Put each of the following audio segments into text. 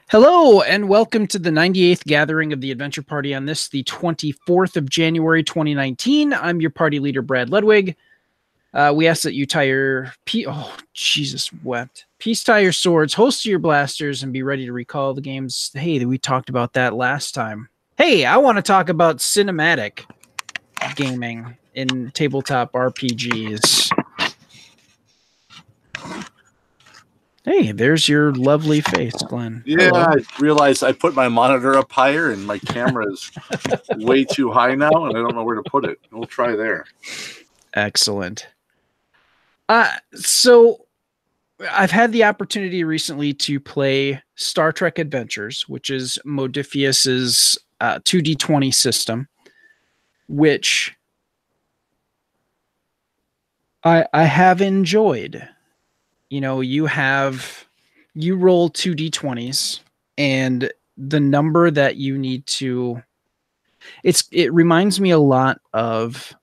Hello, and welcome to the 98th gathering of the Adventure Party on this, the 24th of January, 2019. I'm your party leader, Brad Ludwig. We ask that you tie your... Jesus wept. Peace tie your swords, holster your blasters, and be ready to recall the games. Hey, we talked about that last time. Hey, I want to talk about cinematic gaming in tabletop RPGs. Hey, there's your lovely face, Glenn. Yeah, Hello. I realized I put my monitor up higher and my camera is way too high now, and I don't know where to put it. We'll try there. Excellent. So I've had the opportunity recently to play Star Trek Adventures, which is Modiphius's 2D20 system, which I have enjoyed. You know, you roll 2D20s, and the number that you need to... It reminds me a lot of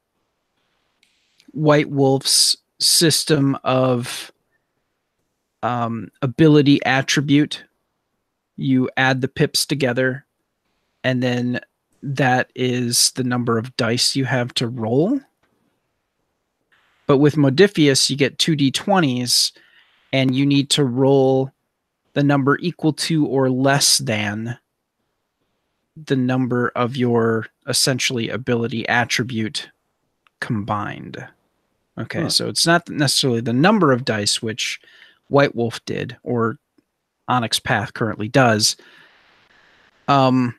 White Wolf's system of ability attribute. You add the pips together, and then that is the number of dice you have to roll. But with Modiphius, you get 2d20s, and you need to roll the number equal to or less than the number of your essentially ability attribute combined. Okay, so it's not necessarily the number of dice, which White Wolf did, or Onyx Path currently does. But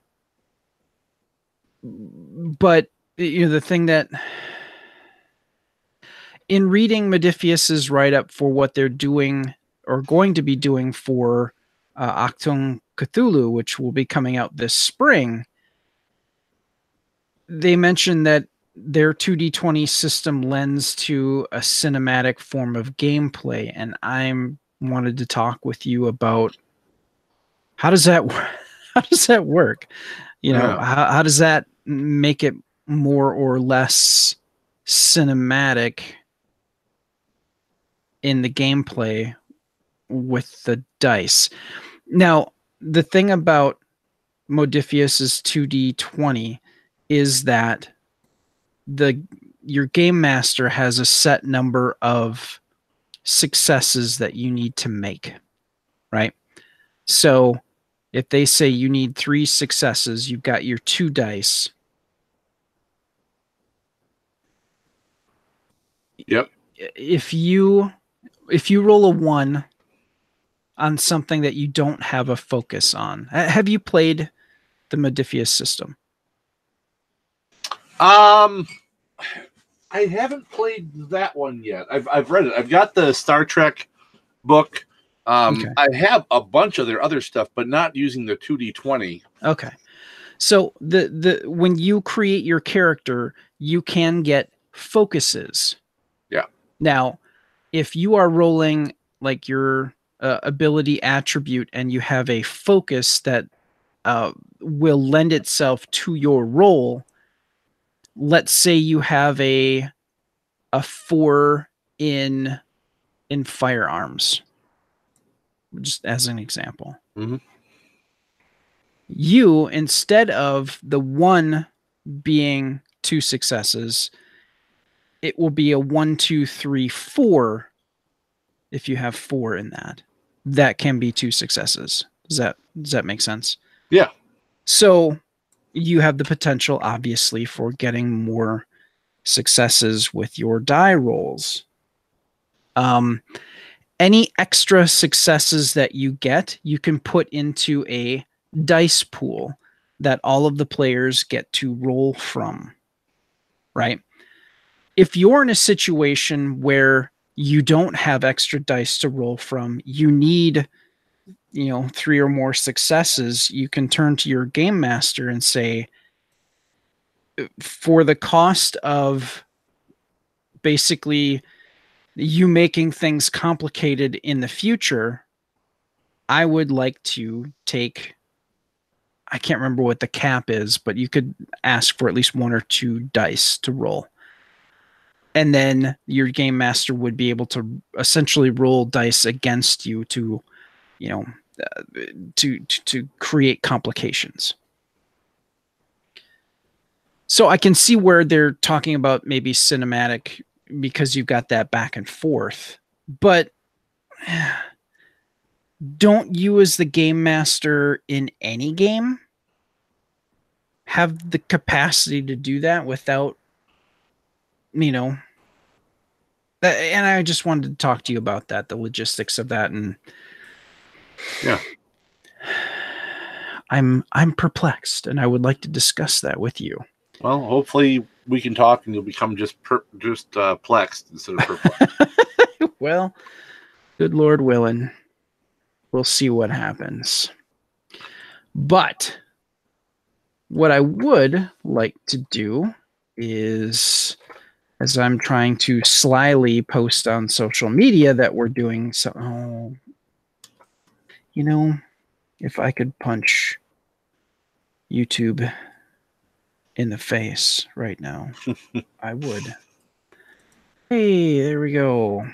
you know, the thing that in reading Modiphius's write-up for what they're doing or going to be doing for Achtung Cthulhu, which will be coming out this spring, they mentioned that their 2D20 system lends to a cinematic form of gameplay, and I wanted to talk with you about how does that work? You know, how does that make it more or less cinematic in the gameplay with the dice? Now, the thing about Modiphius's 2D20 is that your game master has a set number of successes that you need to make, right? So if they say you need 3 successes, you've got your 2 dice. Yep. If you roll a 1 on something that you don't have a focus on, have you played the Modiphius system? I haven't played that one yet. I've read it. I've got the Star Trek book. Okay. I have a bunch of their other stuff, but not using the 2D20. Okay. So the when you create your character, you can get focuses. Yeah. Now, if you are rolling like your ability attribute and you have a focus that will lend itself to your roll, let's say you have a 4 in firearms, just as an example. Mm-hmm. You, instead of the 1 being 2 successes, it will be a 1, 2, 3, 4. If you have 4 in that can be 2 successes. Does that make sense? Yeah. So you have the potential, obviously, for getting more successes with your die rolls. Any extra successes that you get, you can put into a dice pool that all of the players get to roll from, right? If you're in a situation where you don't have extra dice to roll from, you need, 3 or more successes, you can turn to your game master and say, for the cost of basically you making things complicated in the future, I would like to take, I can't remember what the cap is, but you could ask for at least 1 or 2 dice to roll. And then your game master would be able to essentially roll dice against you to, to create complications. So I can see where they're talking about maybe cinematic because you've got that back and forth, but don't you as the game master in any game have the capacity to do that without, and I just wanted to talk to you about that, the logistics of that. And yeah, I'm perplexed, and I would like to discuss that with you. Well, hopefully we can talk and you'll become just plexed instead of perplexed. Well, good Lord willing, we'll see what happens. But what I would like to do is, as I'm trying to slyly post on social media that we're doing so, if I could punch YouTube in the face right now, I would. Hey, there we go.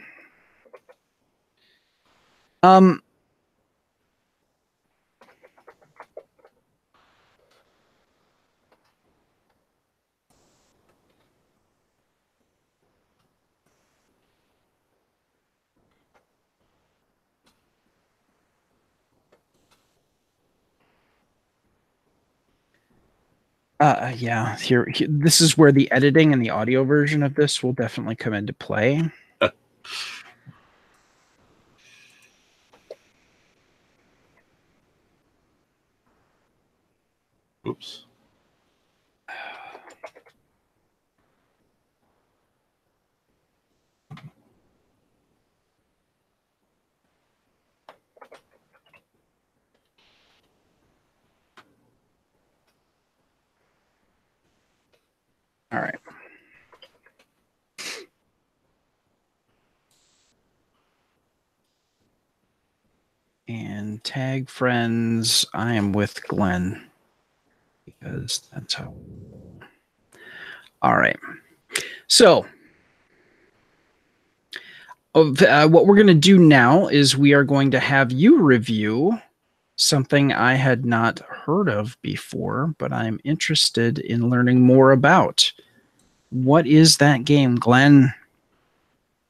Yeah, here, this is where the editing and the audio version of this will definitely come into play. Oops. All right. And tag friends, I am with Glenn. Because that's how. All right. So, what we're going to do now is we are going to have you review something I had not heard of before, but I'm interested in learning more about. What is that game, Glenn?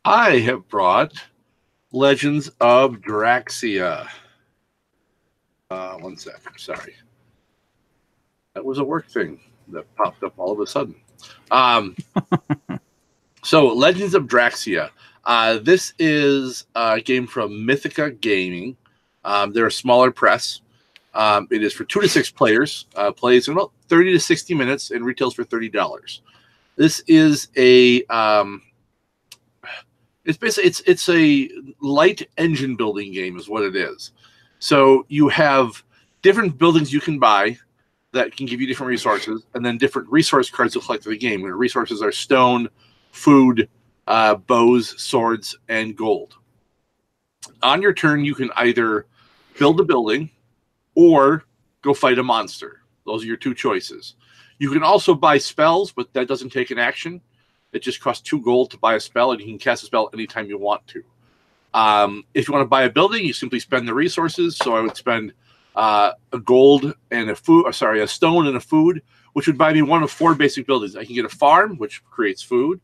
I have brought Legends of Draxia. 1 sec. Sorry. That was a work thing that popped up all of a sudden. So, Legends of Draxia. This is a game from Mythica Gaming. They're a smaller press. It is for 2 to 6 players. Plays in about 30 to 60 minutes and retails for $30. This is a it's basically it's a light engine building game is what it is. So you have different buildings you can buy that can give you different resources, and then different resource cards to collect for the game. And the resources are stone, food, bows, swords, and gold. On your turn, you can either build a building or go fight a monster. Those are your 2 choices. You can also buy spells, but that doesn't take an action. It just costs 2 gold to buy a spell, and you can cast a spell anytime you want to. If you want to buy a building, you simply spend the resources. So I would spend a gold and a stone and a food, which would buy me one of 4 basic buildings. I can get a farm, which creates food,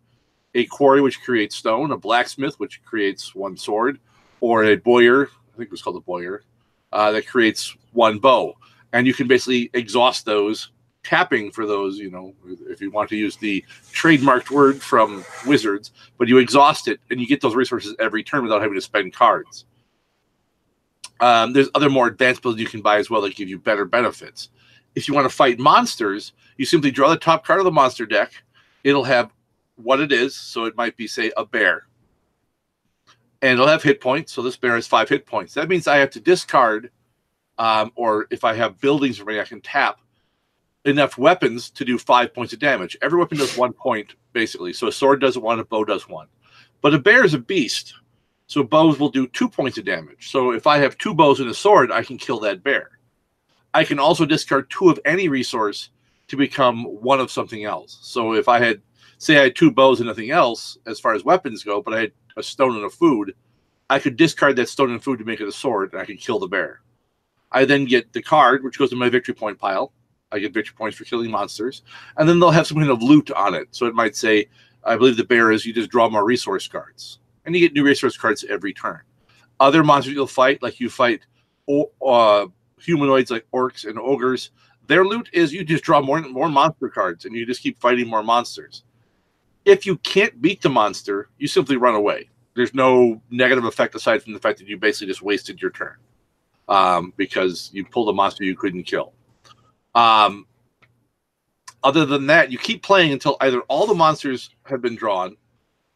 a quarry, which creates stone, a blacksmith, which creates 1 sword, or a boyer, I think it was called a boyer, that creates 1 bow. And you can basically exhaust those, tapping for those, if you want to use the trademarked word from Wizards, but you exhaust it and you get those resources every turn without having to spend cards. There's other more advanced builds you can buy as well that give you better benefits. If you want to fight monsters, you simply draw the top card of the monster deck. It'll have what it is. So it might be, say, a bear. And it'll have hit points. So this bear has 5 hit points. That means I have to discard, or if I have buildings for me, I can tap enough weapons to do 5 points of damage. Every weapon does 1 point, basically. So a sword does 1, a bow does 1. But a bear is a beast. So bows will do 2 points of damage. So if I have 2 bows and a sword, I can kill that bear. I can also discard 2 of any resource to become 1 of something else. So if I had, say I had 2 bows and nothing else as far as weapons go, but I had a stone and a food, I could discard that stone and food to make it a sword, and I could kill the bear. I then get the card, which goes in my victory point pile. I get victory points for killing monsters. And then they'll have some kind of loot on it. So it might say, I believe the bear is you just draw more resource cards. And you get new resource cards every turn. Other monsters you'll fight, like you fight humanoids like orcs and ogres, their loot is you just draw more monster cards and you just keep fighting more monsters. If you can't beat the monster, you simply run away. There's no negative effect aside from the fact that you basically just wasted your turn because you pulled a monster you couldn't kill. Other than that, you keep playing until either all the monsters have been drawn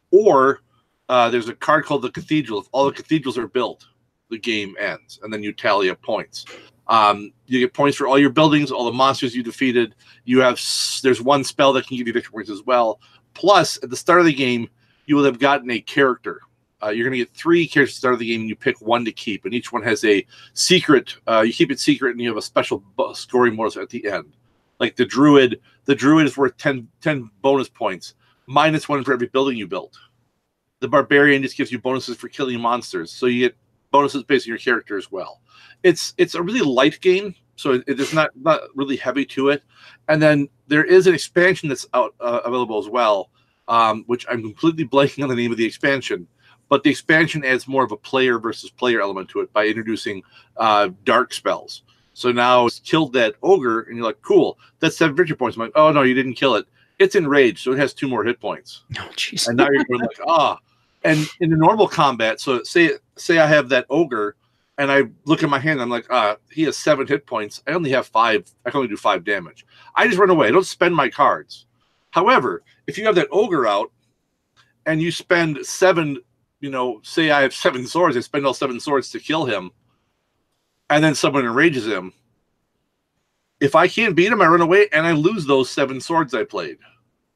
or there's a card called the Cathedral. If all the cathedrals are built, the game ends, and then you tally up points. You get points for all your buildings, all the monsters you defeated. There's one spell that can give you victory points as well. Plus, at the start of the game, you will have gotten a character. You're going to get 3 characters at the start of the game, and you pick one to keep, and each one has a secret. You keep it secret, and you have a special scoring bonus at the end. Like the Druid is worth 10 bonus points, -1 for every building you built. The Barbarian just gives you bonuses for killing monsters, so you get bonuses based on your character as well. It's a really light game, so it is not really heavy to it. And then there is an expansion that's out available as well, which I'm completely blanking on the name of the expansion. But the expansion adds more of a player versus player element to it by introducing dark spells. So now it's killed that ogre, and you're like, cool, that's 7 victory points. I'm like, oh no, you didn't kill it. It's enraged, so it has 2 more hit points. Oh, jeez. And now you're going like, And in the normal combat, so say I have that ogre, and I look at my hand, I'm like, he has 7 hit points. I only have 5. I can only do 5 damage. I just run away. I don't spend my cards. However, if you have that ogre out, and you spend 7, say I have 7 swords, I spend all 7 swords to kill him, and then someone enrages him. If I can't beat him, I run away, and I lose those 7 swords I played.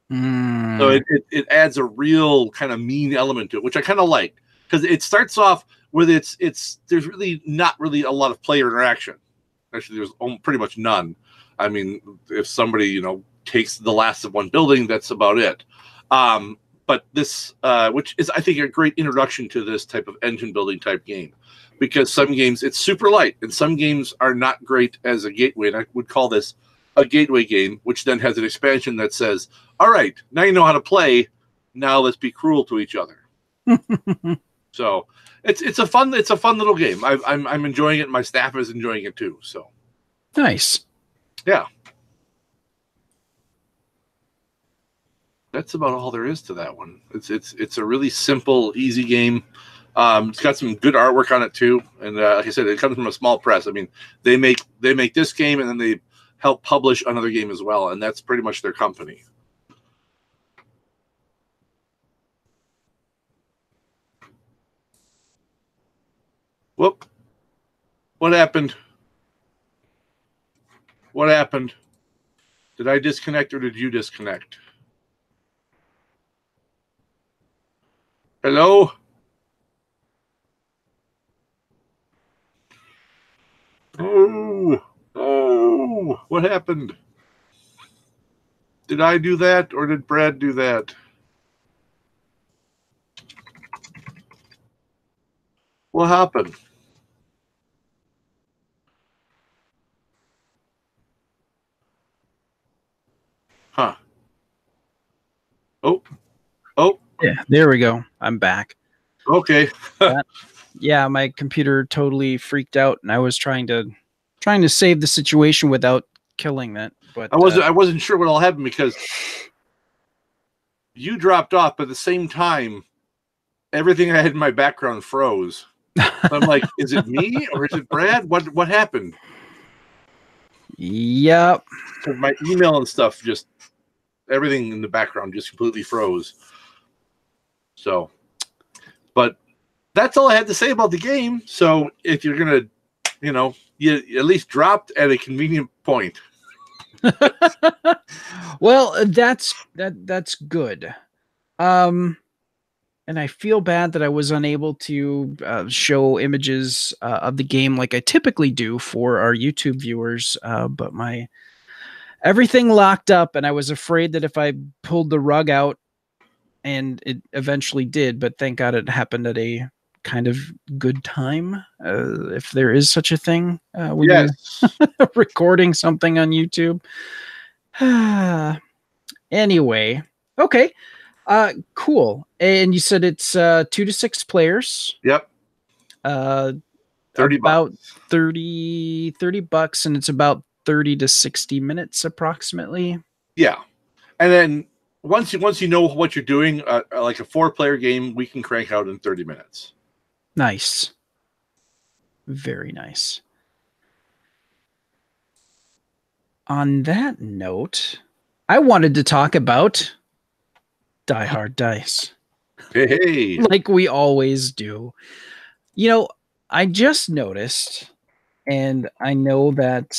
So it adds a real kind of mean element to it, which I kind of like, because it starts off with there's really not really a lot of player interaction. Actually, there's pretty much none. I mean, if somebody takes the last of one building, that's about it. But this, which is I think a great introduction to this type of engine building type game, because some games it's super light and some games are not great as a gateway, and I would call this a gateway game, which then has an expansion that says, all right, now you know how to play. Now let's be cruel to each other. So it's a fun little game. I'm enjoying it. My staff is enjoying it too. So nice. Yeah. That's about all there is to that one. It's a really simple, easy game. It's got some good artwork on it too. And like I said, it comes from a small press. I mean, they make this game and then they help publish another game as well, and that's pretty much their company. Whoop. What happened? What happened? Did I disconnect or did you disconnect? Hello? Oh, what happened? Did I do that or did Brad do that? What happened? Huh. Oh. Yeah, there we go. I'm back. Okay. Yeah, my computer totally freaked out, and I was trying to save the situation without killing it. But I wasn't sure what all happened because you dropped off, but at the same time, everything I had in my background froze. I'm like, is it me or is it Brad? What happened? Yep. My email and stuff, just everything in the background just completely froze. So, but that's all I had to say about the game. So if you're gonna, you at least dropped at a convenient point. Well, that's good. And I feel bad that I was unable to show images of the game like I typically do for our YouTube viewers. But everything locked up, and I was afraid that if I pulled the rug out, and it eventually did, but thank God it happened at a kind of good time, if there is such a thing, when Yes. you're recording something on YouTube. Anyway, okay. Cool. And you said it's 2 to 6 players. Yep. 30 about bucks. 30 bucks, and it's about 30 to 60 minutes approximately. Yeah. And then once you know what you're doing, like a 4-player game, we can crank out in 30 minutes. Nice. Very nice. On that note, I wanted to talk about Die Hard Dice. Hey. Like we always do. You know, I just noticed, and I know that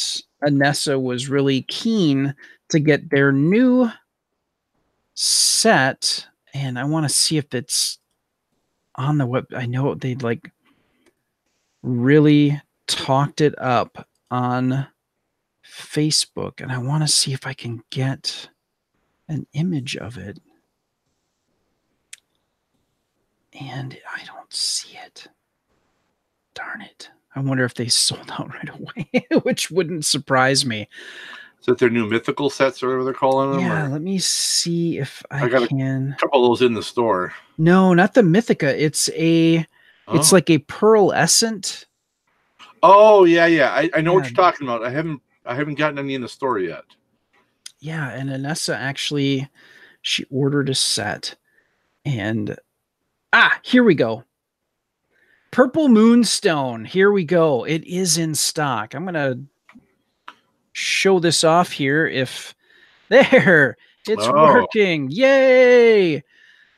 Anessa was really keen to get their new set, and I want to see if it's on the web. I know they'd like really talked it up on Facebook, and I want to see if I can get an image of it. And I don't see it. Darn it. I wonder if they sold out right away, which wouldn't surprise me. Is that their new mythical sets or whatever they're calling them? Yeah, let me see if I got can. A couple of those in the store. No, not the Mythica. It's it's like a pearlescent. Oh, yeah. I know what you're talking about. I haven't gotten any in the store yet. Yeah, and Anessa actually, she ordered a set. And here we go. Purple Moonstone. Here we go. It is in stock. I'm going to show this off here. If there, it's working. Yay.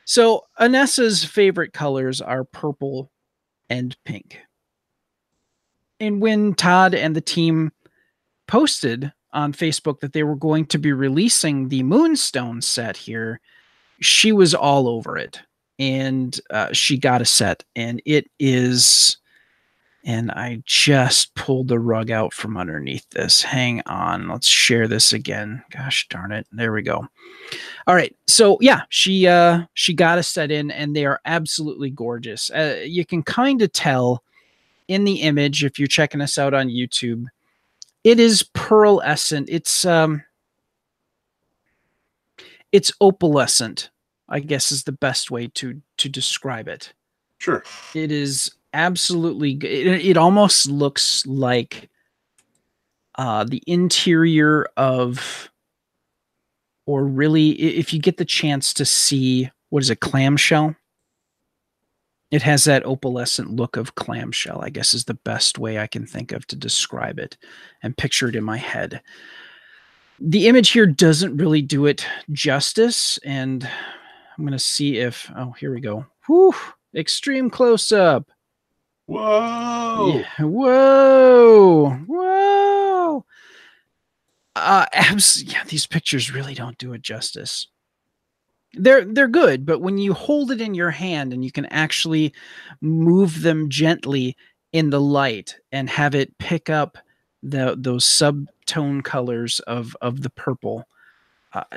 So Anessa's favorite colors are purple and pink. And when Todd and the team posted on Facebook that they were going to be releasing the Moonstone set here, she was all over it. And she got a set, and it is, and I just pulled the rug out from underneath this. Hang on. Let's share this again. Gosh darn it. There we go. All right. So yeah, she got a set in, and they are absolutely gorgeous. You can kind of tell in the image, if you're checking us out on YouTube, it is pearlescent. It's opalescent, I guess, is the best way to describe it. Sure. It is absolutely good. It almost looks like the interior of, or really, if you get the chance to see, what is it, clamshell? It has that opalescent look of clamshell, I guess, is the best way I can think of to describe it and picture it in my head. The image here doesn't really do it justice, and I'm going to see if, here we go. Whew, extreme close-up. Whoa. Yeah, whoa. Yeah, these pictures really don't do it justice. They're good, but when you hold it in your hand and you can actually move them gently in the light and have it pick up those subtone colors of the purple,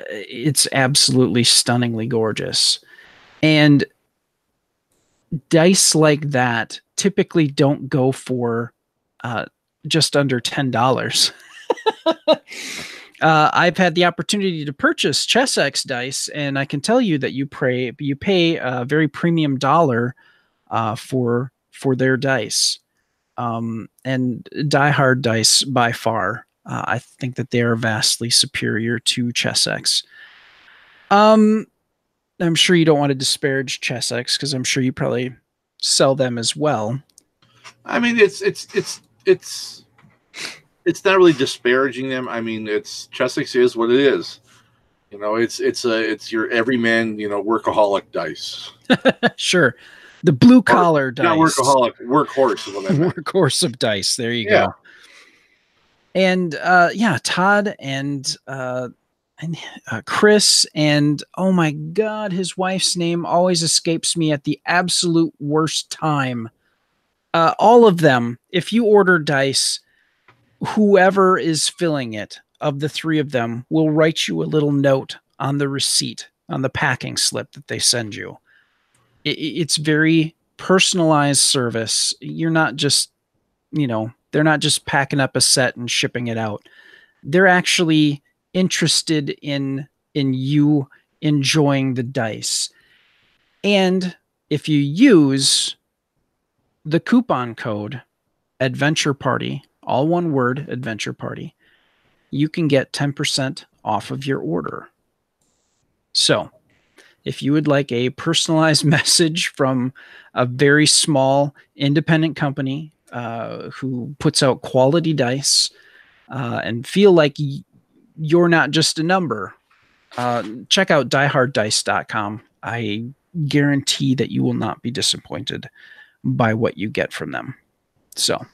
it's absolutely stunningly gorgeous. And dice like that typically don't go for just under $10. I've had the opportunity to purchase ChessX dice, and I can tell you that you pay a very premium dollar for their dice. And Die Hard dice, by far, I think that they are vastly superior to ChessX. I'm sure you don't want to disparage ChessX, because I'm sure you probably sell them as well. I mean, it's not really disparaging them. I mean, ChessX is what it is. You know, it's your everyman, workaholic dice. Sure. The blue collar dice. Not workaholic, workhorse is what I meant. Workhorse of dice. There you go. And Todd and Chris, and oh my God, his wife's name always escapes me at the absolute worst time. All of them, if you order dice, whoever is filling it, of the three of them, will write you a little note on the receipt, on the packing slip that they send you. It's very personalized service. You're not just, they're not just packing up a set and shipping it out. They're actually interested in you enjoying the dice. And if you use the coupon code Adventure Party, all one word, Adventure Party, you can get 10% off of your order. So if you would like a personalized message from a very small independent company who puts out quality dice and feel like you're not just a number, check out dieharddice.com. I guarantee that you will not be disappointed by what you get from them. So,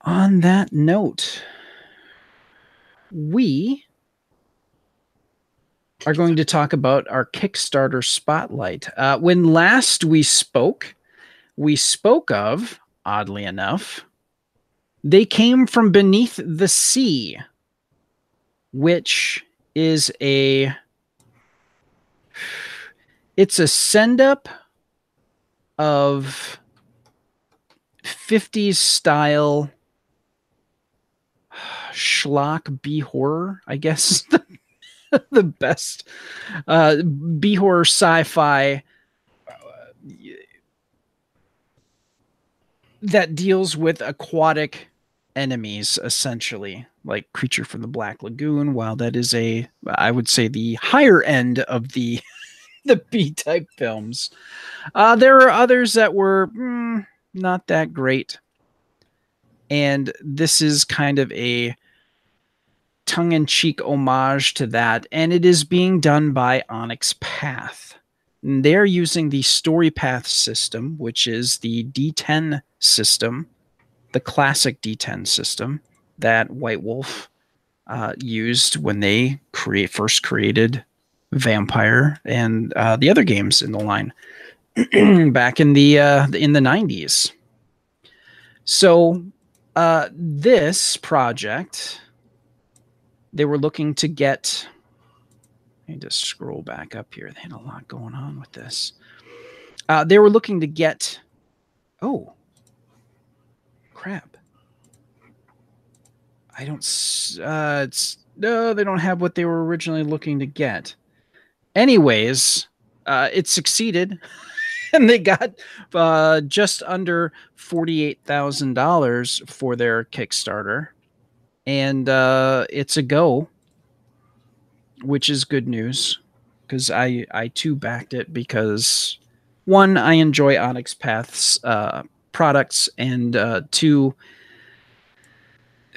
on that note, we are going to talk about our Kickstarter spotlight. When last we spoke of, oddly enough, They Came From Beneath the Sea, which is it's a send-up of 50s style schlock B-horror, I guess. The best B-horror sci-fi that deals with aquatic enemies, essentially, like Creature from the Black Lagoon. While that is I would say, the higher end of the B-type films. There are others that were not that great. And this is kind of a tongue-in-cheek homage to that, and it is being done by Onyx Path. And they're using the Story Path system, which is the D10 system, the classic D10 system that White Wolf used when they first created Vampire and the other games in the line back in the 90s. So this project, they were looking to get, I need to scroll back up here. They had a lot going on with this. They were looking to get, oh, crap. I don't, no, they don't have what they were originally looking to get. Anyways, it succeeded. And they got just under $48,000 for their Kickstarter. And it's a go, which is good news, because I too backed it because, one, I enjoy Onyx Path's products, and two,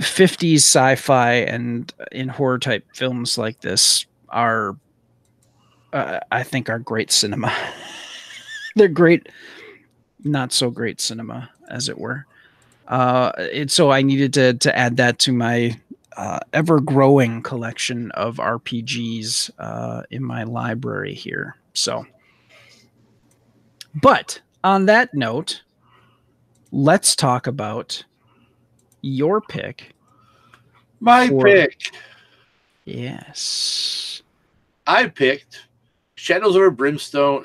50s sci-fi and in horror type films like this are, I think, are great cinema. They're great, not so great cinema, as it were. So I needed to add that to my ever-growing collection of RPGs in my library here. So, but on that note, let's talk about your pick. My pick. Yes. I picked Shadows of Brimstone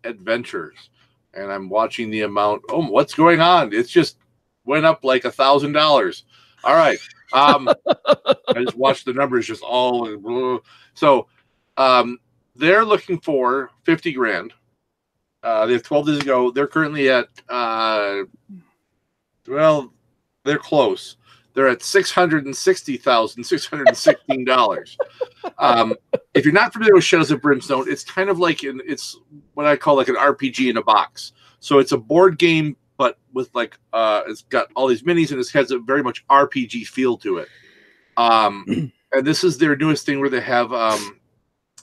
Adventures. And I'm watching the amount. Oh, what's going on? It's just went up like $1,000. All right. I just watched the numbers just all. So they're looking for 50 grand. They have 12 days ago. They're currently at, well, they're close. They're at $660,616. If you're not familiar with Shadows of Brimstone, it's kind of like it's what I call like an RPG in a box. So it's a board game, but with like it's got all these minis, and it has a very much RPG feel to it. And this is their newest thing, where they have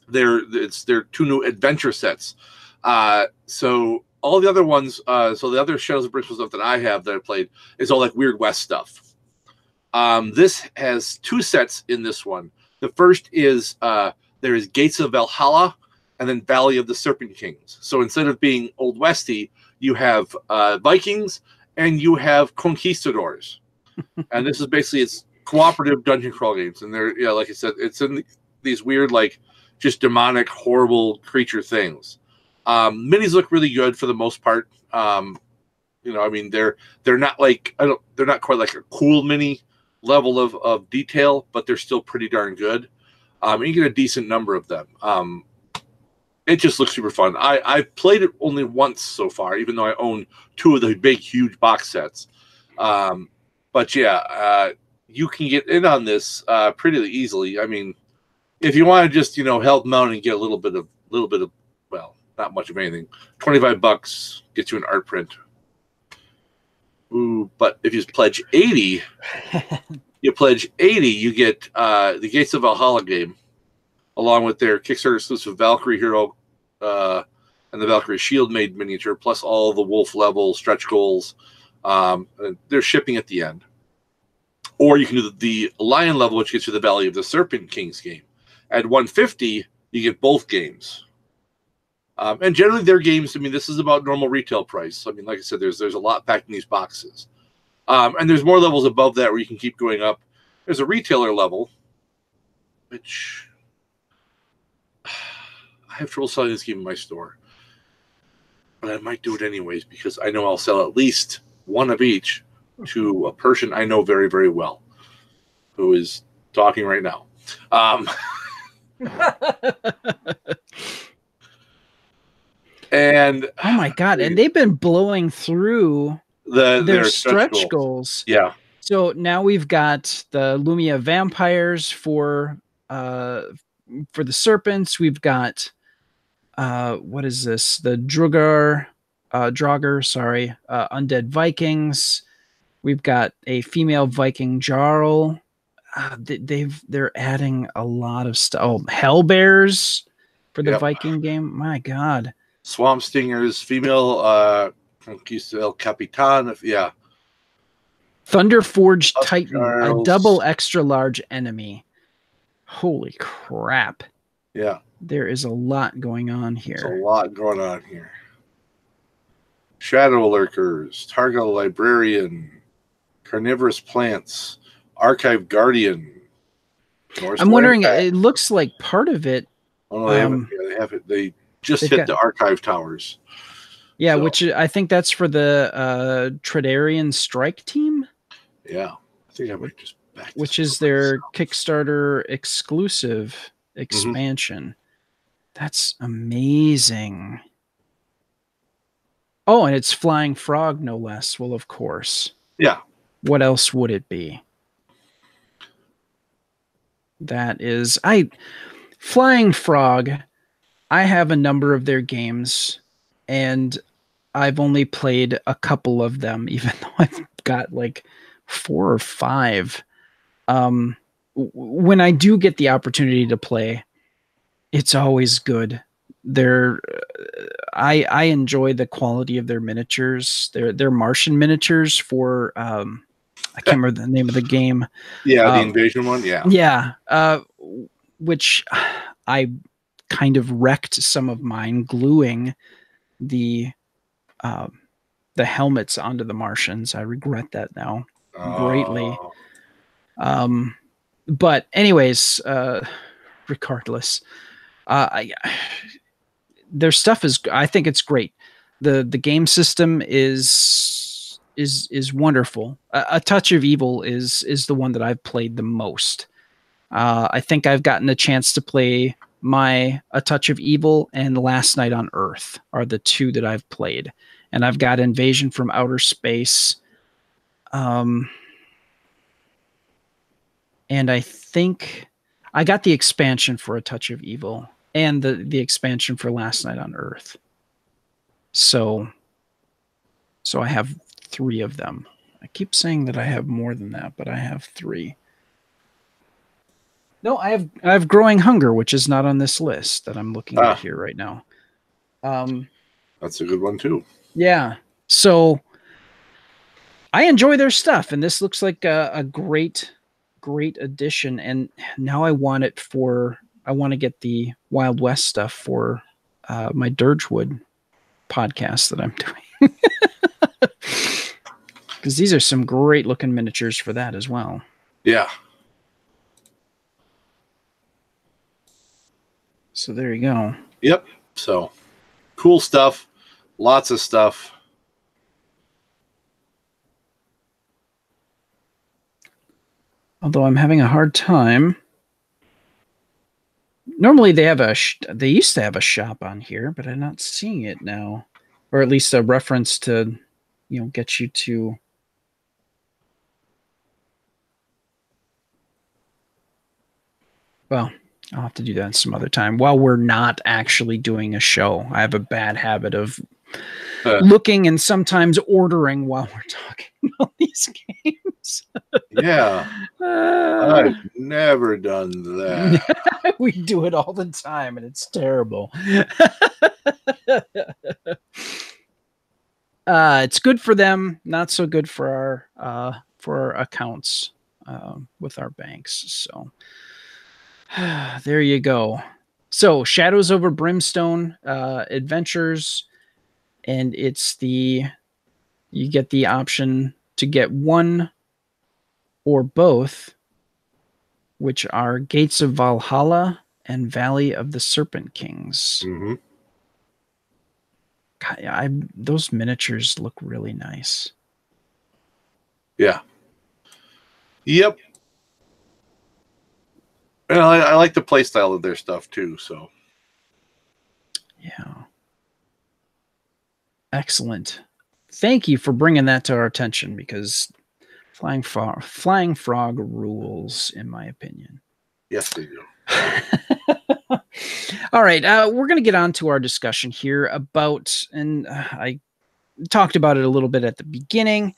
their two new adventure sets. So all the other ones, so the other Shadows of Brimstone stuff that I have that I played is all like Weird West stuff. This has two sets in this one. The first is there is Gates of Valhalla and then Valley of the Serpent Kings. So instead of being Old Westy, you have Vikings and you have conquistadors. And this is basically, it's cooperative dungeon crawl games. And they're, like I said, it's in these weird, like, just demonic, horrible creature things. Minis look really good for the most part. I mean, they're not like they're not quite like a cool mini level of detail, but they're still pretty darn good. And you get a decent number of them. It just looks super fun. I've played it only once so far, even though I own 2 of the big, huge box sets. But yeah, you can get in on this pretty easily. I mean, if you want to just help them out and get a little bit of well, not much of anything, $25 gets you an art print. Ooh, but if you pledge 80, you get the Gates of Valhalla game, along with their Kickstarter exclusive Valkyrie Hero and the Valkyrie Shield made miniature, plus all the Wolf level stretch goals. They're shipping at the end. Or you can do the Lion level, which gets you the Valley of the Serpent Kings game. At $150, you get both games. And generally, their games, I mean, this is about normal retail price. I mean, like I said, there's a lot packed in these boxes. And there's more levels above that where you can keep going up. There's a retailer level, which I have trouble selling this game in my store. But I might do it anyways because I know I'll sell at least one of each to a person I know very, very well who is talking right now. And oh my god, and they've been blowing through their stretch goals. Yeah. So now we've got the Lumia vampires for the serpents. We've got what is this? The Draugr, undead Vikings. We've got a female Viking Jarl. They're adding a lot of stuff. Oh, Hellbears for the Viking game. My god. Swamp Stingers, female Conquista El Capitan. Yeah. Thunderforged Titan, a double extra large enemy. Holy crap. Yeah. There is a lot going on here. There's a lot going on here. Shadow Lurkers, Targal Librarian, Carnivorous Plants, Archive Guardian. I'm wondering, it looks like part of it. Oh, no, they have it. They just hit the Archive Towers. Yeah, so, which I think that's for the Tredarian Strike Team. Yeah, I think I might just back. Which is their Kickstarter exclusive expansion. Mm-hmm. That's amazing. Oh, and it's Flying Frog, no less. Well, of course. Yeah. What else would it be? That is... Flying Frog, I have a number of their games, and I've only played a couple of them, even though I've got like 4 or 5. When I do get the opportunity to play, it's always good. I enjoy the quality of their miniatures. They're Martian miniatures for I can't remember the name of the game. Yeah, the invasion one. Yeah. Yeah. Which I kind of wrecked some of mine gluing the helmets onto the Martians. I regret that now greatly. But anyways, regardless, their stuff is, I think it's great. The game system is wonderful. A Touch of Evil is the one that I've played the most. I think I've gotten a chance to play A Touch of Evil and Last Night on Earth are the 2 that I've played. And I've got Invasion from Outer Space. And I think I got the expansion for A Touch of Evil and the expansion for Last Night on Earth. So I have 3 of them. I keep saying that I have more than that, but I have 3. No, I have Growing Hunger, which is not on this list that I'm looking at here right now. That's a good one too. Yeah. So I enjoy their stuff, and this looks like a great addition. And now I want to get the Wild West stuff for my Dirgewood podcast that I'm doing. Because these are some great looking miniatures for that as well. Yeah. So there you go. Yep. So Cool stuff. Lots of stuff. Although I'm having a hard time. Normally they have they used to have a shop on here, but I'm not seeing it now. Or at least a reference to, get you to. Well, I'll have to do that some other time while we're not actually doing a show. I have a bad habit of looking and sometimes ordering while we're talking about these games. Yeah. I've never done that. We do it all the time and it's terrible. It's good for them, not so good for our accounts with our banks. So there you go. So Shadows Over Brimstone Adventures, and you get the option to get one or both, which are Gates of Valhalla and Valley of the Serpent Kings. Mm-hmm. God, those miniatures look really nice. Yeah. Yep. And I like the play style of their stuff too. So. Yeah. Excellent. Thank you for bringing that to our attention, because Flying Frog rules, in my opinion. Yes, they do. All right, we're going to get on to our discussion here about, and I talked about it a little bit at the beginning,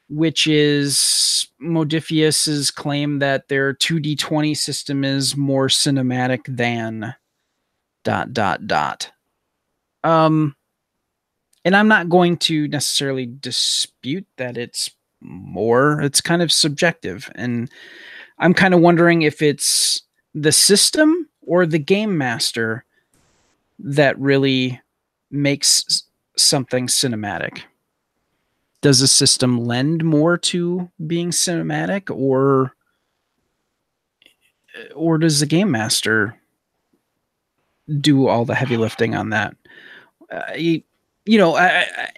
which is Modiphius's claim that their 2D20 system is more cinematic than ... And I'm not going to necessarily dispute that it's more. It's kind of subjective. And I'm kind of wondering if it's the system or the game master that really makes something cinematic. Does the system lend more to being cinematic, or does the game master do all the heavy lifting on that?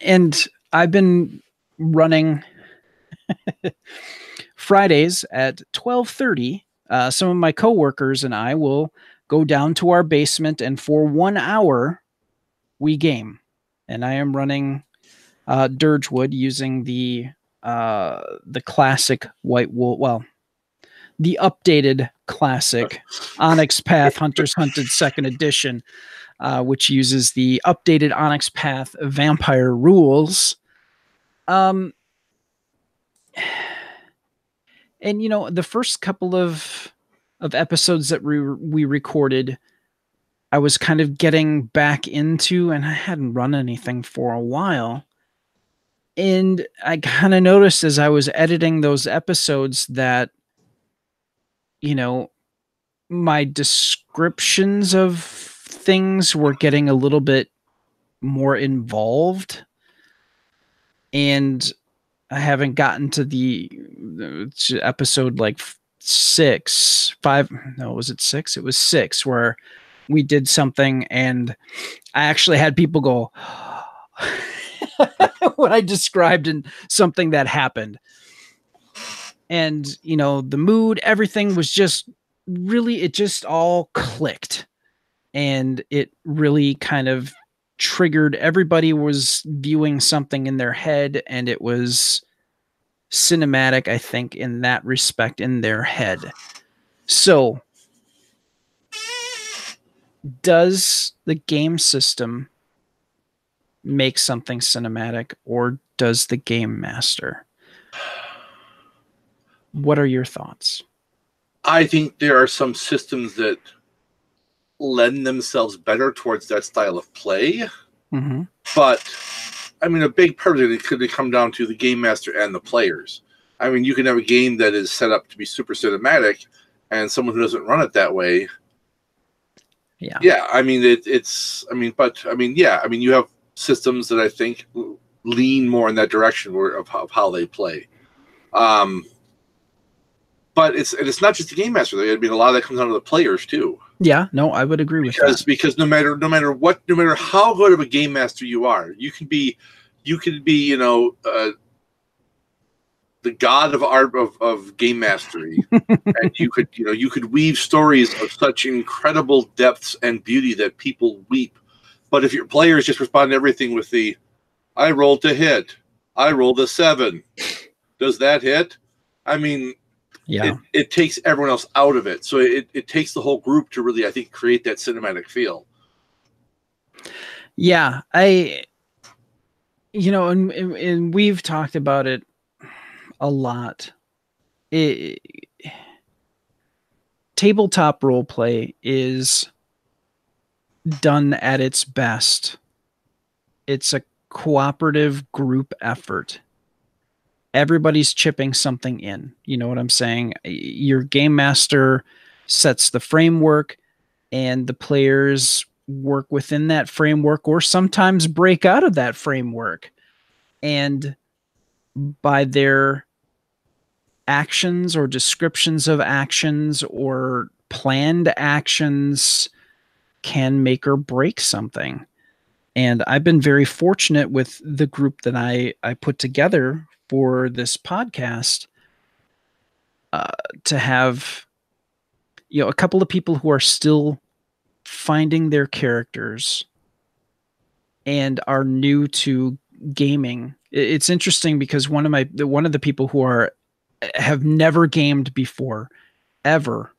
And I've been running Fridays at 12:30. Some of my coworkers and I will go down to our basement, and for 1 hour we game. And I am running Dirgewood using the classic White Wolf. Well, the updated classic Onyx Path Hunters Hunted 2nd Edition, which uses the updated Onyx Path vampire rules. And the first couple of episodes that we recorded, I was kind of getting back into, and I hadn't run anything for a while. And I kind of noticed as I was editing those episodes that, my descriptions of things were getting a little bit more involved. And I haven't gotten to to episode like 6, 5. No, was it 6? It was 6, where we did something and I actually had people go when I described something that happened. And, the mood, everything was just really, it just all clicked. And it really kind of triggered. Everybody was viewing something in their head, and it was cinematic, I think, in that respect, in their head. So, does the game system make something cinematic, or does the game master? What are your thoughts? I think there are some systems that lend themselves better towards that style of play. Mm-hmm. But, I mean, a big part of it could come down to the game master and the players. I mean, you can have a game that is set up to be super cinematic, and someone who doesn't run it that way. Yeah. Yeah, I mean, you have systems that I think lean more in that direction of how they play. But it's not just the game master. I mean, a lot of that comes down to the players too. Yeah, no, I would agree with that. Because no matter how good of a game master you are, you can be the god of art of game mastery, and you could weave stories of such incredible depths and beauty that people weep. But if your players just respond to everything with the "I rolled to hit, I rolled a 7, does that hit?" I mean, yeah, it takes everyone else out of it. So it takes the whole group to really, I think, create that cinematic feel. yeah. And we've talked about it a lot. Tabletop role play is done at its best. It's a cooperative group effort. Everybody's chipping something in. You know what I'm saying? Your game master sets the framework, and the players work within that framework or sometimes break out of that framework. And by their actions or descriptions of actions or planned actions can make or break something. And I've been very fortunate with the group that I put together for this podcast to have, a couple of people who are still finding their characters and are new to gaming. It's interesting because one of the people who have never gamed before, ever,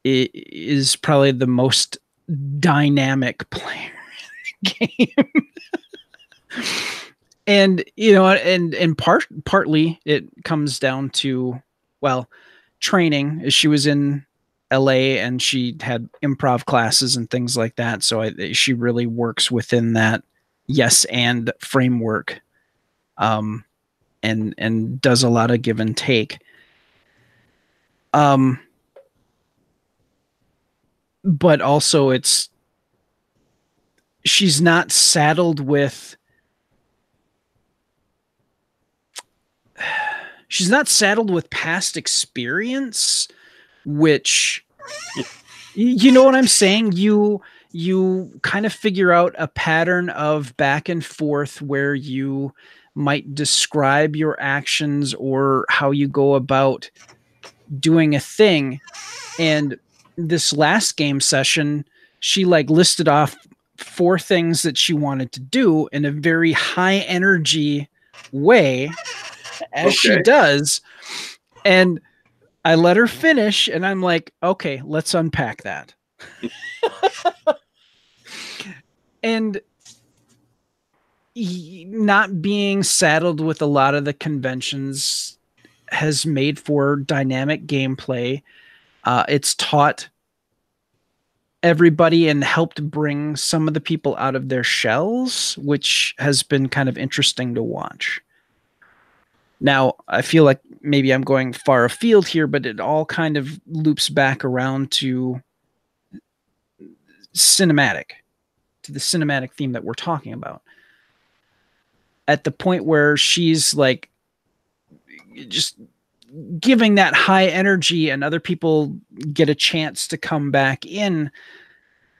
is probably the most dynamic player in the game. And partly it comes down to, well, training. She was in LA and she had improv classes and things like that, so she really works within that yes and framework, and does a lot of give and take. But also she's not saddled with past experience, which, you know what I'm saying? You kind of figure out a pattern of back and forth where you might describe your actions or how you go about doing a thing. And this last game session, she listed off 4 things that she wanted to do in a very high energy way, as she does. And I let her finish, and I'm like, okay, let's unpack that. And not being saddled with a lot of the conventions has made for dynamic gameplay. It's taught everybody and helped bring some of the people out of their shells, which has been kind of interesting to watch. Now, I feel like maybe I'm going far afield here, but it all kind of loops back around to the cinematic theme that we're talking about. At the point where she's just giving that high energy and other people get a chance to come back in,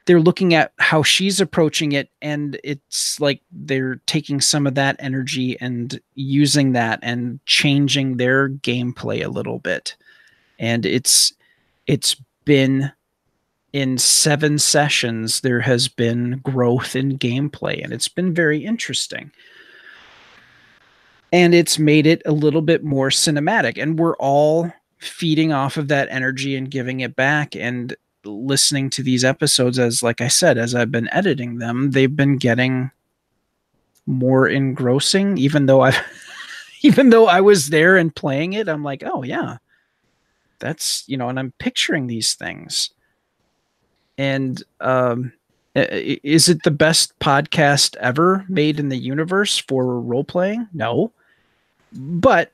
they're looking at how she's approaching it, and it's like they're taking some of that energy and using that and changing their gameplay a little bit. And it's been, in 7 sessions, there has been growth in gameplay, and it's been very interesting. And it's made it a little bit more cinematic, and we're all feeding off of that energy and giving it back. And listening to these episodes, as like I said, as I've been editing them, they've been getting more engrossing. Even though I was there and playing it, I'm like, oh yeah, that's, and I'm picturing these things. And is it the best podcast ever made in the universe for role playing? No, but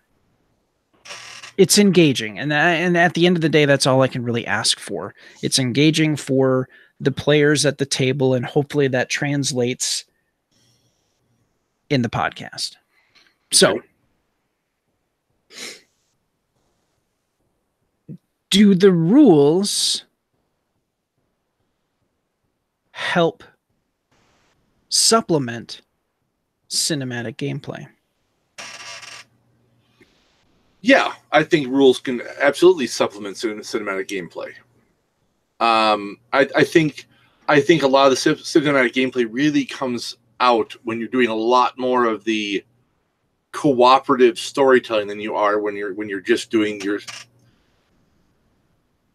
it's engaging, and at the end of the day, that's all I can really ask for. It's engaging for the players at the table, and hopefully that translates in the podcast. So, Do the rules help supplement cinematic gameplay? Yeah, I think rules can absolutely supplement cinematic gameplay. I think a lot of the cinematic gameplay really comes out when you're doing a lot more of the cooperative storytelling than you are when you're just doing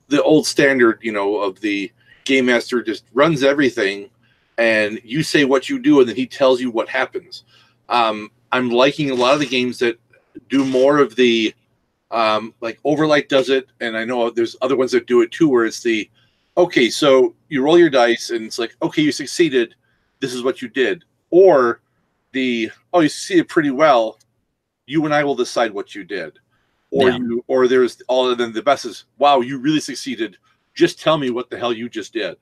the old standard, of the game master just runs everything, and you say what you do, and then he tells you what happens. I'm liking a lot of the games that do more of the like Overlight does it, and I know there's other ones that do it too, where it's the okay, so you roll your dice, and it's like, okay, you succeeded, this is what you did, or the oh, you succeeded pretty well, you and I will decide what you did. Or there's all of them. The best is, wow, you really succeeded. Just tell me what the hell you just did.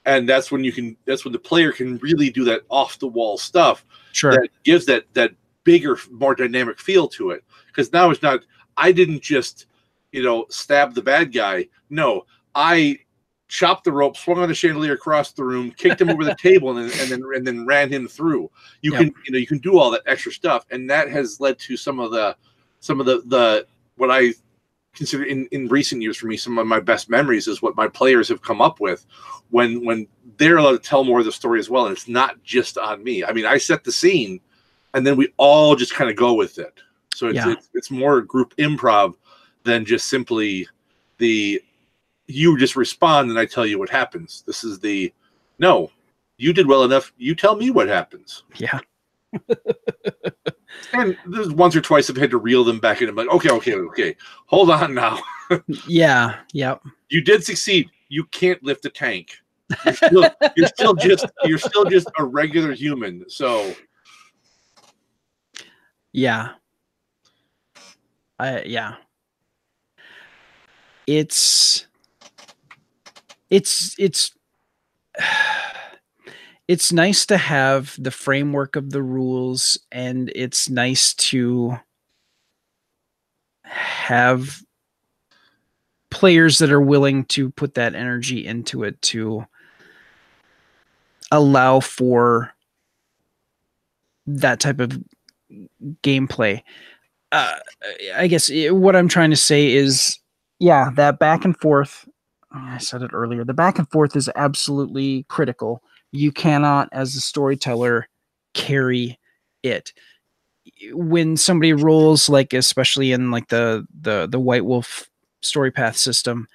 And that's when the player can really do that off the wall stuff. Sure. That gives that bigger, more dynamic feel to it. Because now it's not, I didn't just, stab the bad guy. No, I chopped the rope, swung on the chandelier across the room, kicked him over the table, and then ran him through. You can do all that extra stuff, and that has led to some of the what I consider in recent years for me, some of my best memories is what my players have come up with when they're allowed to tell more of the story as well, and it's not just on me. I mean, I set the scene, and then we all just kind of go with it. So it's more group improv than just simply you just respond and I tell you what happens. This is no, you did well enough. You tell me what happens. Yeah. And there's once or twice I've had to reel them back in. I'm like, okay. Hold on now. Yeah. Yep. You did succeed. You can't lift a tank. You're still just a regular human. So yeah. Yeah. It's nice to have the framework of the rules, and it's nice to have players that are willing to put that energy into it to allow for that type of gameplay. I guess what I'm trying to say is, yeah, that back and forth, I said it earlier, the back and forth is absolutely critical. You cannot, as a storyteller, carry it. When somebody rolls, like especially in like the White Wolf story path system,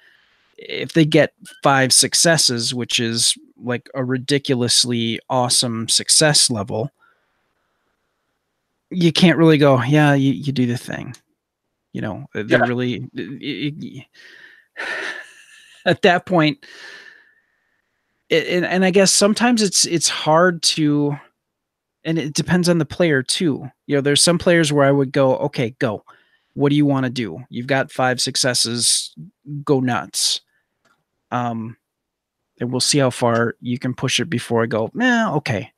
if they get 5 successes, which is like a ridiculously awesome success level, you can't really go, yeah, you do the thing. They're really at that point. And I guess sometimes it's hard to, and it depends on the player too. There's some players where I would go, okay, go. What do you want to do? You've got 5 successes, go nuts. And we'll see how far you can push it before I go, okay.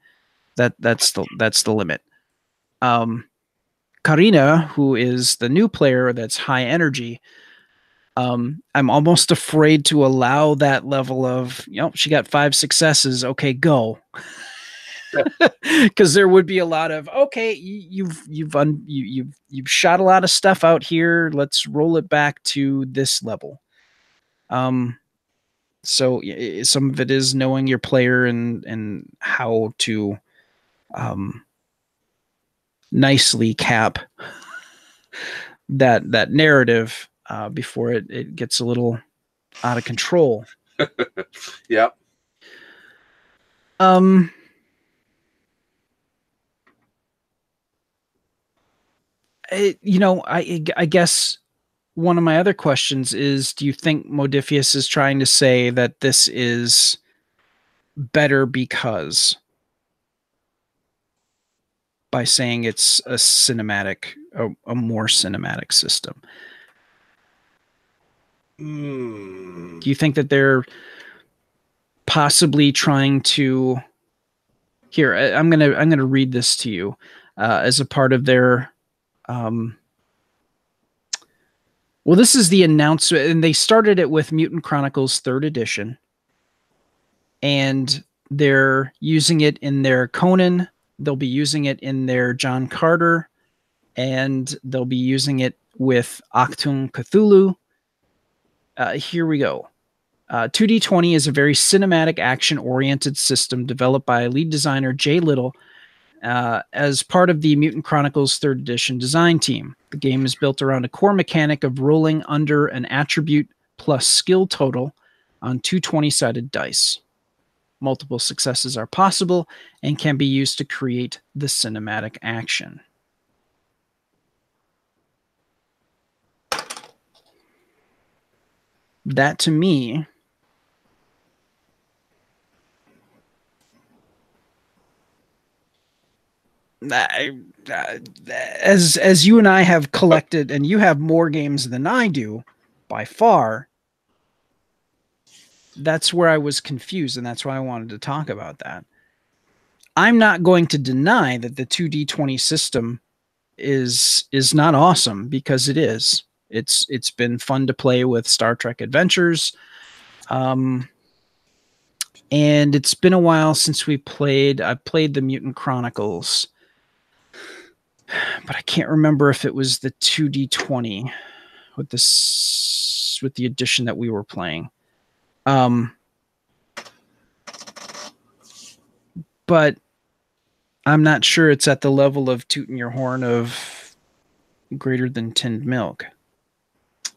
That's the limit. Karina, who is the new player that's high energy, I'm almost afraid to allow that level of, she got 5 successes. Okay, go. Because there would be a lot of, okay, you've shot a lot of stuff out here. Let's roll it back to this level. So some of it is knowing your player and how to nicely cap that narrative before it gets a little out of control. Yep. I guess one of my other questions is, do you think Modiphius is trying to say that this is better because, by saying it's a more cinematic system? Do you think that they're possibly trying to? Here, I'm gonna read this to you as a part of their Well, this is the announcement, and they started it with Mutant Chronicles 3rd edition, and they're using it in their Conan. They'll be using it in their John Carter, and they'll be using it with Achtung Cthulhu. Here we go. 2D20 is a very cinematic, action-oriented system developed by lead designer Jay Little as part of the Mutant Chronicles 3rd edition design team. The game is built around a core mechanic of rolling under an attribute plus skill total on two 20-sided dice. Multiple successes are possible and can be used to create the cinematic action. That, to me, as you and I have collected, and you have more games than I do by far, that's where I was confused, and that's why I wanted to talk about that. I'm not going to deny that the 2D20 system is not awesome, because it is. It's been fun to play with Star Trek Adventures. And it's been a while since I played the Mutant Chronicles, but I can't remember if it was the 2D20 with the edition that we were playing. But I'm not sure it's at the level of tooting your horn of greater than tinned milk.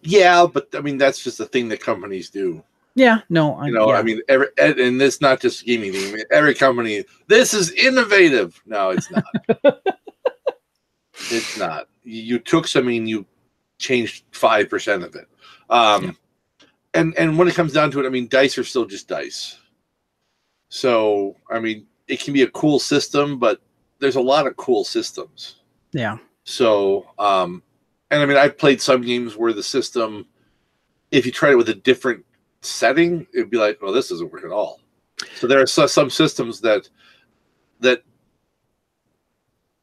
Yeah, but I mean, that's just the thing that companies do. Yeah, no, I mean, and this not just gaming thing. I mean, every company, this is innovative. No, it's not. It's not. You took something, you changed 5% of it. And when it comes down to it, I mean, dice are still just dice. So, I mean, it can be a cool system, but there's a lot of cool systems. Yeah. So, and I mean, I've played some games where the system, if you tried it with a different setting, it'd be like, well, this doesn't work at all. So there are some systems that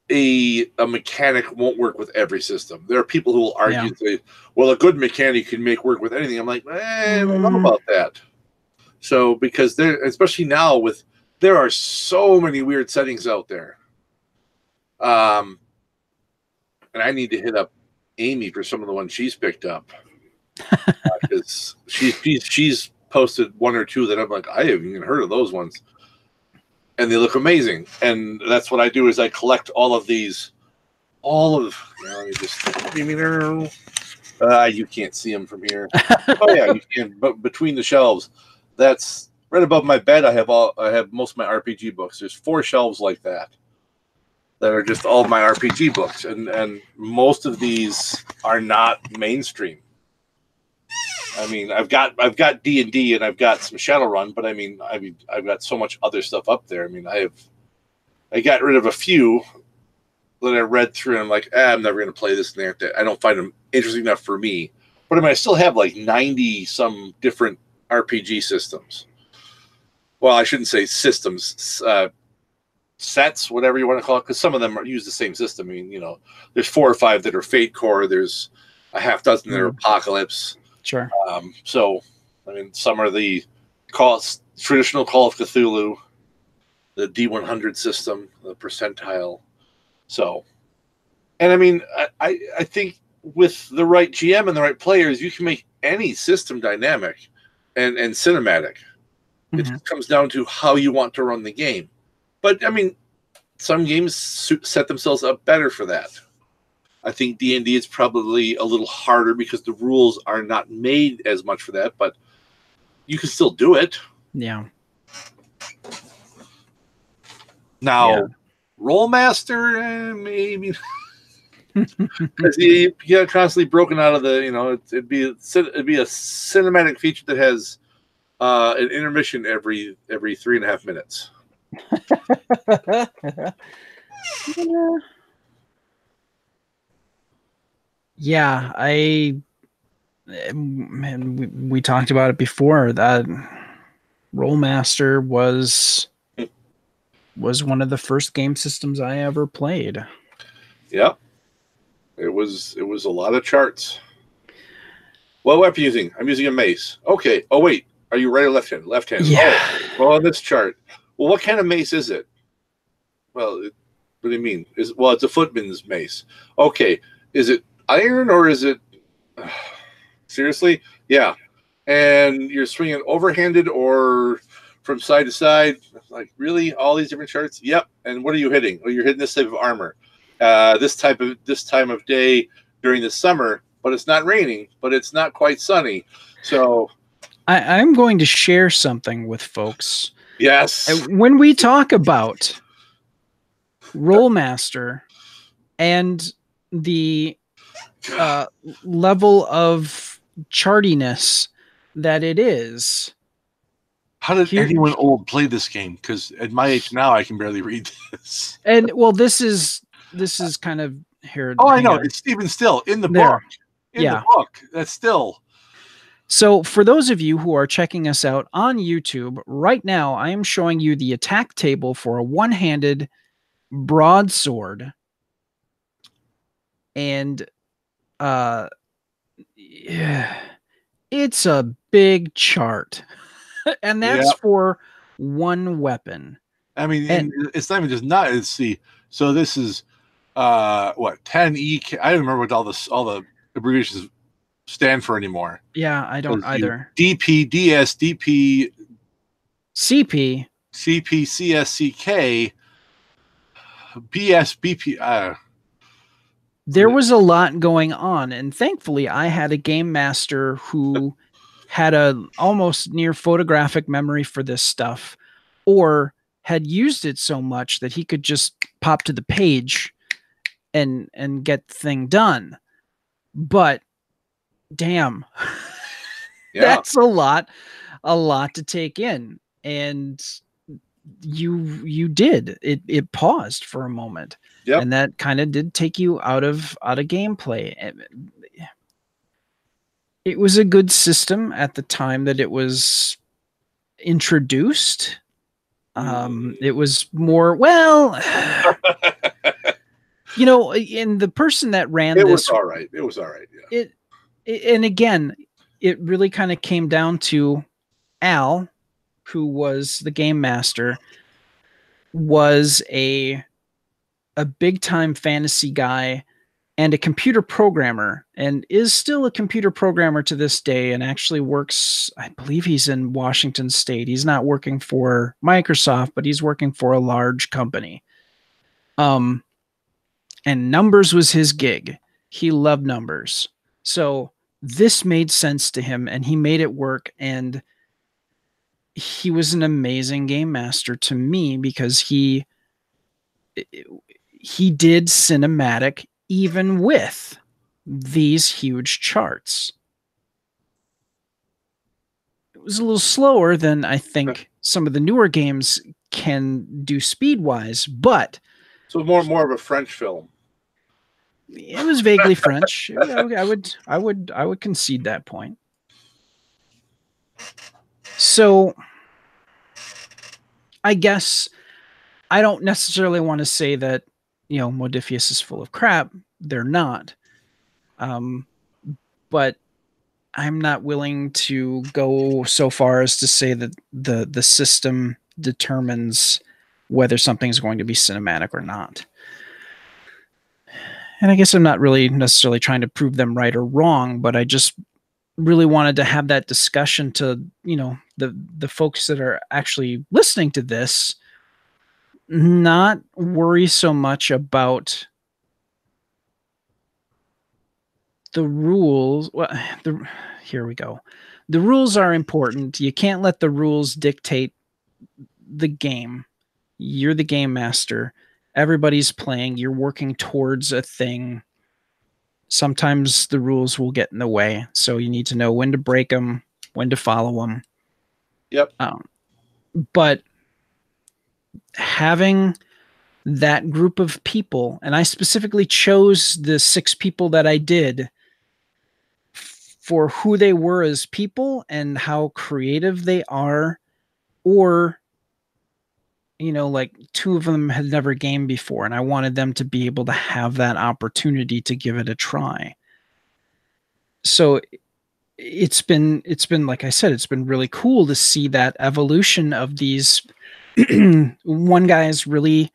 a mechanic won't work with every system. There are people who will argue and say, well, a good mechanic can make work with anything. I'm like, I don't know about that. So, because there, especially now there are so many weird settings out there. And I need to hit up Amy for some of the ones she's picked up. Because she's posted one or two that I'm like, I haven't even heard of those ones. And they look amazing. And that's what I do is I collect all of these, let me just, you can't see them from here. Oh yeah, you can. But between the shelves, that's right above my bed. I have most of my RPG books. There's 4 shelves like that are just all of my RPG books, and most of these are not mainstream. I mean, I've got D&D and I've got some Shadowrun, but I mean, I've got so much other stuff up there. I mean, I got rid of a few that I read through, and I'm like, I'm never going to play this and that. I don't find them interesting enough for me. But I mean, I still have like 90 some different RPG systems. Well, I shouldn't say systems, sets, whatever you want to call it, because some of them use the same system. I mean, there's 4 or 5 that are Fate Core. There's a half dozen that are Apocalypse. Sure. So, I mean, some are the traditional Call of Cthulhu, the D100 system, the percentile. So, and I mean, I think with the right GM and the right players, you can make any system dynamic and cinematic. Mm-hmm. It comes down to how you want to run the game. But, I mean, some games set themselves up better for that. I think D&D is probably a little harder because the rules are not made as much for that, but you can still do it. Yeah. Now, Rollmaster, maybe. Because you get constantly broken out of the, it'd be a cinematic feature that has an intermission every 3.5 minutes. Yeah, we talked about it before, that Rollmaster was one of the first game systems I ever played. Yep. It was a lot of charts. What weapon are you using? I'm using a mace. Okay. Oh, wait. Are you right or left hand? Left hand. Yeah. Oh, well, on this chart. Well, what kind of mace is it? Well, what do you mean? It's a footman's mace. Okay. Is it iron or is it... seriously? Yeah. And you're swinging overhanded or from side to side? Like, really? All these different charts? Yep. And what are you hitting? Well, you're hitting this type of armor. This time of day during the summer, but it's not raining, but it's not quite sunny. So I'm going to share something with folks. Yes. When we talk about Rolemaster and the level of chartiness that it is. How did anyone old play this game? Because at my age now, I can barely read this. And well, this is kind of here. Oh, I know. It's even still in the book. In the book, that's still. So for those of you who are checking us out on YouTube right now, I am showing you the attack table for a one-handed broadsword. And yeah, it's a big chart. And that's for one weapon. I mean, and it's not even just not. Let's see. So this is what 10E. I don't remember what all the abbreviations stand for anymore. Yeah, I don't either. DP, DS, DP, CP, CP, CSCK, BS, BP. There was a lot going on, and thankfully, I had a game master who had a almost near photographic memory for this stuff, or had used it so much that he could just pop to the page and get the thing done. But damn, that's a lot to take in. And you did it paused for a moment. Yep. And that kind of did take you out of gameplay. It was a good system at the time that it was introduced. It was more, well, and the person that ran this was all right. It was all right. Yeah. And again, it really kind of came down to Al, who was the game master, was a big time fantasy guy and a computer programmer, and is still a computer programmer to this day, and actually works, I believe he's in Washington State. He's not working for Microsoft, but he's working for a large company. And numbers was his gig. He loved numbers. So this made sense to him, and he made it work, and he was an amazing game master to me because he did cinematic even with these huge charts. It was a little slower than I think some of the newer games can do speed-wise, but so more of a French film. It was vaguely French. I would concede that point. So I guess I don't necessarily want to say that, Modiphius is full of crap. They're not. But I'm not willing to go so far as to say that the system determines whether something's going to be cinematic or not. And I guess I'm not really necessarily trying to prove them right or wrong, but I just really wanted to have that discussion to, the folks that are actually listening to this, not worry so much about the rules. Well, here we go. The rules are important. You can't let the rules dictate the game. You're the game master. Everybody's playing. You're working towards a thing. Sometimes the rules will get in the way. So you need to know when to break them, when to follow them. Yep. But having that group of people, and I specifically chose the 6 people that I did for who they were as people and how creative they are, or, like 2 of them had never gamed before, and I wanted them to be able to have that opportunity to give it a try. So it's been like I said, it's been really cool to see that evolution of these. One guy is really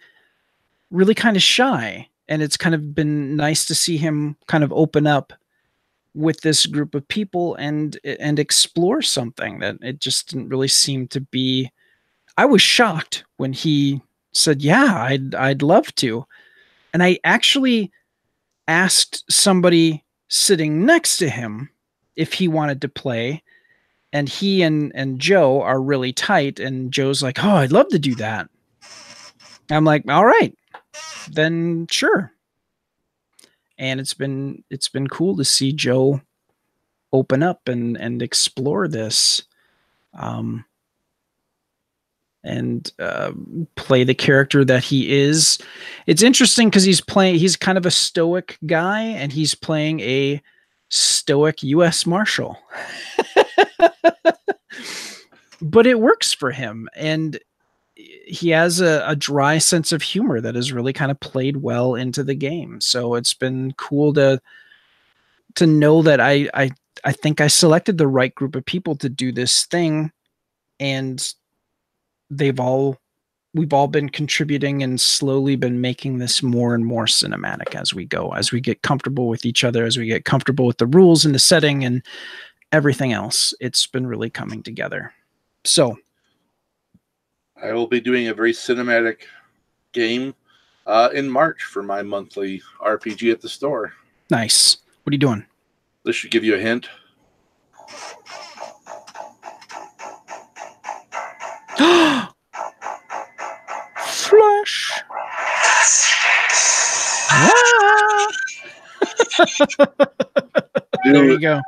kind of shy, and it's kind of been nice to see him kind of open up with this group of people and explore something that it just didn't really seem to be. I was shocked when he said, "Yeah, I'd love to," and I actually asked somebody sitting next to him if he wanted to play, and he and Joe are really tight, and Joe's like, "Oh, I'd love to do that." I'm like, "All right, then sure." And it's been cool to see Joe open up and explore this, and play the character that he is. It's interesting because he's kind of a stoic guy, and he's playing a stoic U.S. Marshal. But it works for him, and he has a dry sense of humor that has really kind of played well into the game. So it's been cool to know that I think I selected the right group of people to do this thing, and we've all been contributing and slowly been making this more and more cinematic as we go, as we get comfortable with each other, as we get comfortable with the rules and the setting and everything else. It's been really coming together. So I will be doing a very cinematic game in March for my monthly RPG at the store. Nice. What are you doing? This should give you a hint. Flash. There you go.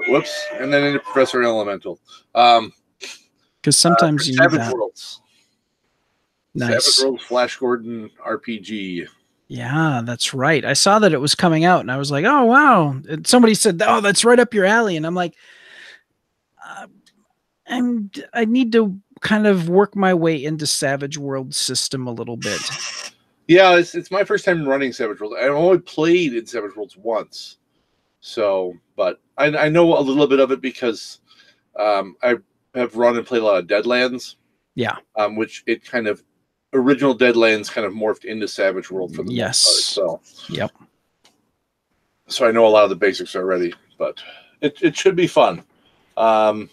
Whoops. And then into Professor Elemental. Because sometimes you need Savage that. Worlds. Nice. Savage Worlds Flash Gordon RPG. Yeah, that's right. I saw that it was coming out, and I was like, "Oh wow!" And somebody said, "Oh, that's right up your alley," and I'm like, I need to kind of work my way into Savage World system a little bit. Yeah, it's my first time running Savage Worlds. I've only played in Savage Worlds once, so but I know a little bit of it because I have run and played a lot of Deadlands. Yeah, which it kind of original Deadlands kind of morphed into Savage World for the most part. So yep. So I know a lot of the basics already, but it should be fun. I'm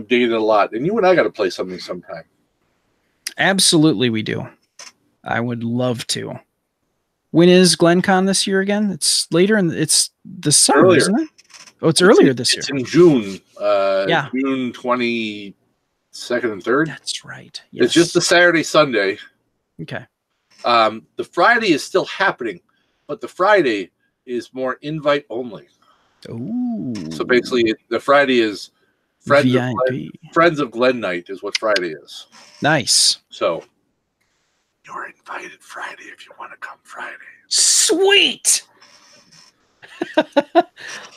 digging it a lot, and you and I got to play something sometime. Absolutely, we do. I would love to. When is GlenCon this year again? It's later, and it's the summer, earlier. Isn't it? Oh, it's earlier this year. It's in June. Yeah, June 22nd and 3rd. That's right. Yes. It's just the Saturday, Sunday. Okay. The Friday is still happening, but the Friday is more invite only. Ooh. So basically, the Friday is Friends of Glen Night is what Friday is. Nice. So you're invited Friday if you want to come Friday. Sweet.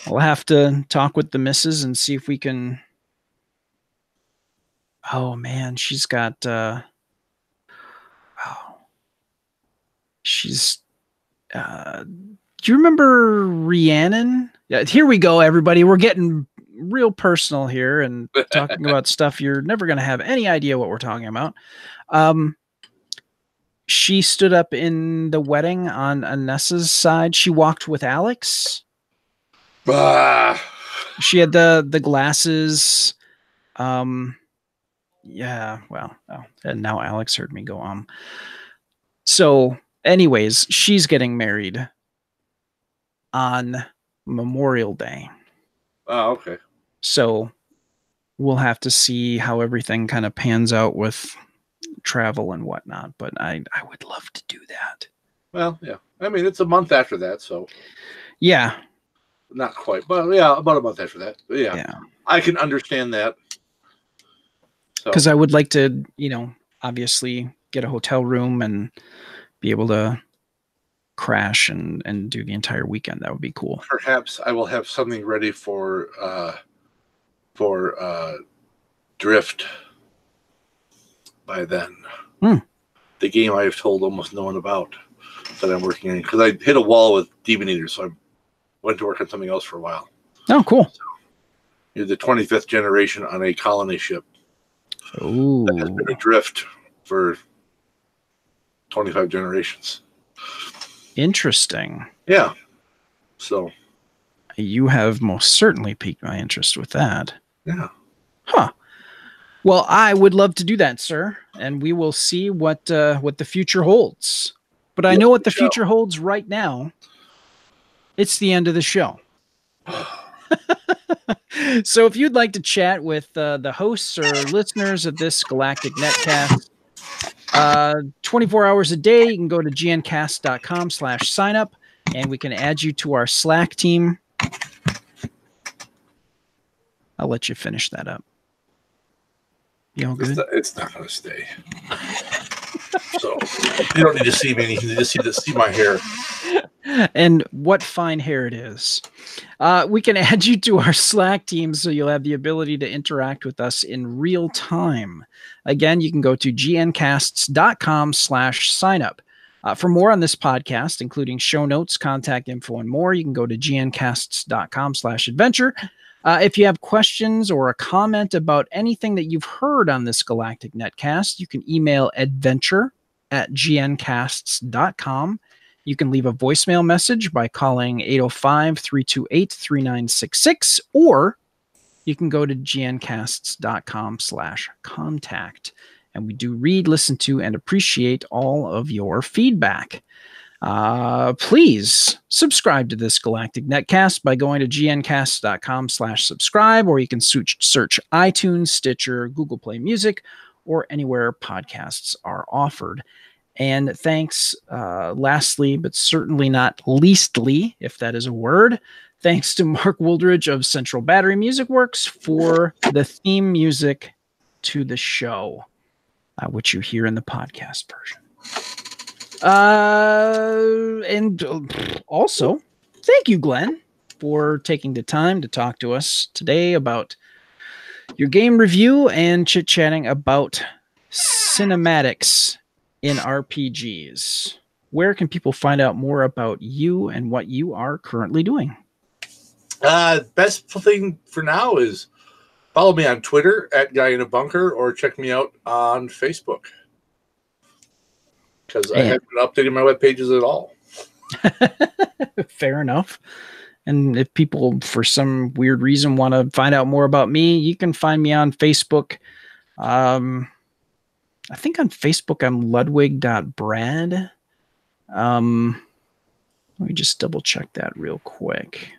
We'll have to talk with the missus and see if we can. Oh man, she's got. She's. Do you remember Rhiannon? Yeah, here we go, everybody. We're getting real personal here and talking about stuff you're never going to have any idea what we're talking about. She stood up in the wedding on Anessa's side. She walked with Alex. She had the glasses. Yeah, well, oh, and now Alex heard me go So anyways, she's getting married on Memorial Day. Oh, okay. So we'll have to see how everything kind of pans out with travel and whatnot, but I would love to do that. Well, yeah. I mean, it's a month after that, so. Yeah. Not quite, but yeah, about a month after that. But yeah. I can understand that. Because I would like to, obviously get a hotel room and be able to crash and do the entire weekend. That would be cool. Perhaps I will have something ready for Drift by then. The game I have told almost no one about that I'm working on, because I hit a wall with Demon Eater, so I went to work on something else for a while. Oh, cool. You're the 25th generation on a colony ship Ooh. that has been adrift for 25 generations. Interesting. Yeah. So you have most certainly piqued my interest with that. Yeah. Huh. Well, I would love to do that, sir, and we will see what the future holds. But I know what the future holds right now. It's the end of the show. So if you'd like to chat with the hosts or listeners of this Galactic Netcast 24 hours a day, you can go to gncast.com/signup, and we can add you to our Slack team. I'll let you finish that up. You all good? It's not going to stay. So you don't need to see me. You can just see my hair. And what fine hair it is. We can add you to our Slack team so you'll have the ability to interact with us in real time. Again, you can go to gncasts.com/signup. For more on this podcast, including show notes, contact info, and more, you can go to gncasts.com/adventure. If you have questions or a comment about anything that you've heard on this Galactic Netcast, you can email adventure@gncasts.com. You can leave a voicemail message by calling 805-328-3966, or you can go to gncasts.com/contact. And we do read, listen to, and appreciate all of your feedback. Please subscribe to this Galactic Netcast by going to gncast.com/subscribe, or you can search iTunes, Stitcher, Google Play Music, or anywhere podcasts are offered. And thanks, lastly, but certainly not leastly, if that is a word, thanks to Mark Wooldridge of Central Battery Music Works for the theme music to the show, which you hear in the podcast version. And also, thank you, Glenn, for taking the time to talk to us today about your game review and chit-chatting about cinematics in RPGs. Where can people find out more about you and what you are currently doing? Best thing for now is follow me on Twitter @GuyInABunker, or check me out on Facebook, because I haven't been updating my web pages at all. Fair enough. And if people, for some weird reason, want to find out more about me, you can find me on Facebook. I think on Facebook I'm Ludwig.Brad. Let me just double check that real quick.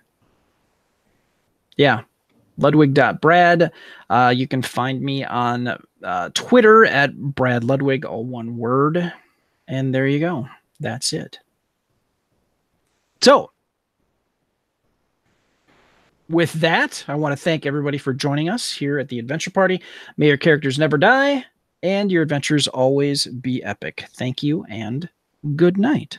Yeah, Ludwig.Brad. You can find me on Twitter @BradLudwig, all one word. And there you go. That's it. So, with that, I want to thank everybody for joining us here at the Adventure Party. May your characters never die, and your adventures always be epic. Thank you, and good night.